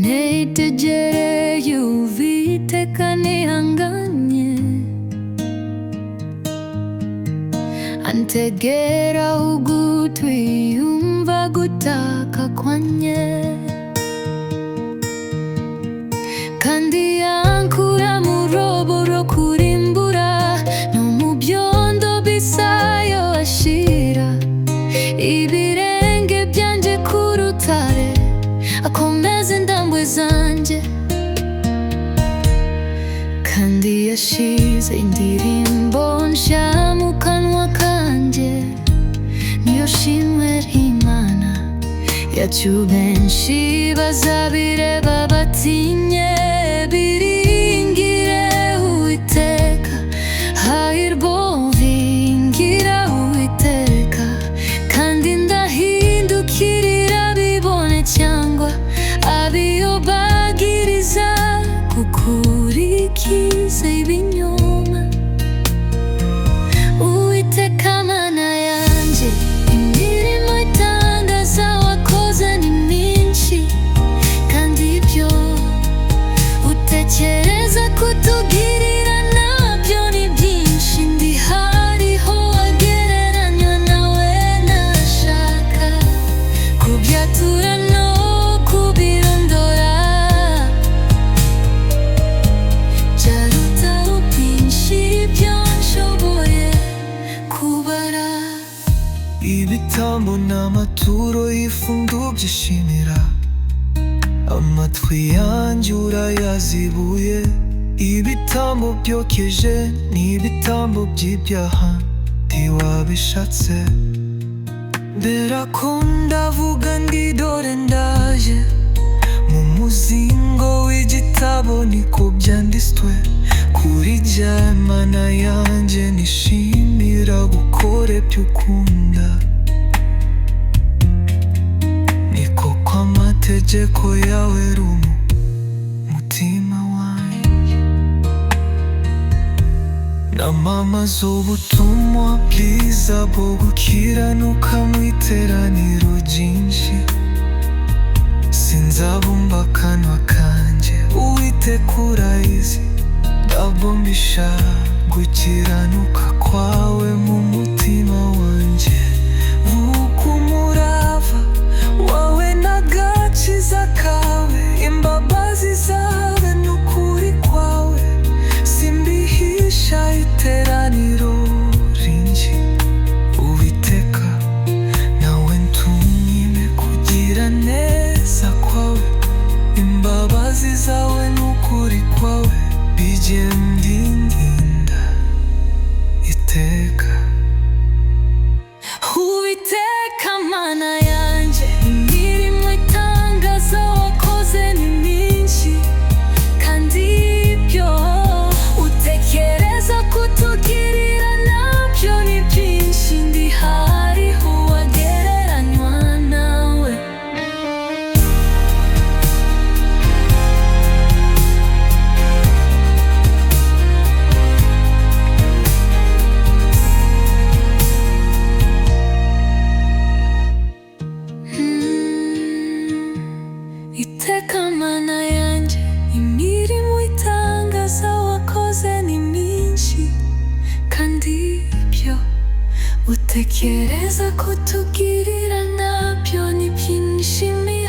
Neitegereye Uwiteka nihanganye, antegera ugutwi yumva gutaka kwanjye, kandi yankura mu rwobo rwo kurimbura, no mu byondo bisayo ashira ibirenge byanje ku rutare, akomeza indambwe zanjye. Kandi yashize indirimbo nshya mu kanwa kanjye, niyo shimwe ry'Imana yacu. Benshi bazabireba batinye, biringire Uwiteka. Hahirwa uwiringira Uwiteka, kandi ndahindukirira bibone cyangwa abiyobagiriza gukurikiza ibinyoma. Uwiteka Mana yanjye, imirimo itangaza wakoze ni myinshi, kandi ibyo utekereza kutugirira nabyo ni byinshi. Ndi hariho wagereranywa nawe, nashaka kubyatura no kubirondora, byaruta ubwinshi ibyo nshoboye kubara. Ibitambo n'amaturo y'ifundu byishimira, amatwi yanjye urayazibuye. Ibitambo byokeje n'ibitambo by'ibyaha ntiwabishatse. Mbera ko ndavuga ndi dore ndaje, mu muzingo w'igitabo niko byanditswe. Kuri jya Mana yanjye nishimira gukora ibyo ukunda, niko kw'amategeko yawe ari umutima wanjye. Namamaza ubutumwa bwiza bwo gukiranuka mu iteraniro ryinshi. Sinzabumba akanwa kanjye, Uwiteka urayizi. Ndabumbisha gukiranuka kwawe mu mutima wanjye. Vuga umurava wawe n'agakiza kawe, imbabazi zawe n'ukuri kwawe simbihisha iteraniro ringi. Uwiteka nawe ntunyime kugira neza kwawe, imbabazi zawe n'ukuri kwawe bijye bindinda iteka. Uwiteka Mana yanjye, imirimo itangaza wakoze ni myinshi, kandi ibyo utekereza kutugirira nabyo ni byinshi. Ndi hariho wagereranywa nawe, Iteka Mana yanjye, imirimo itangaza wakoze ni myinshi, kandi ibyo utekereza kutugirira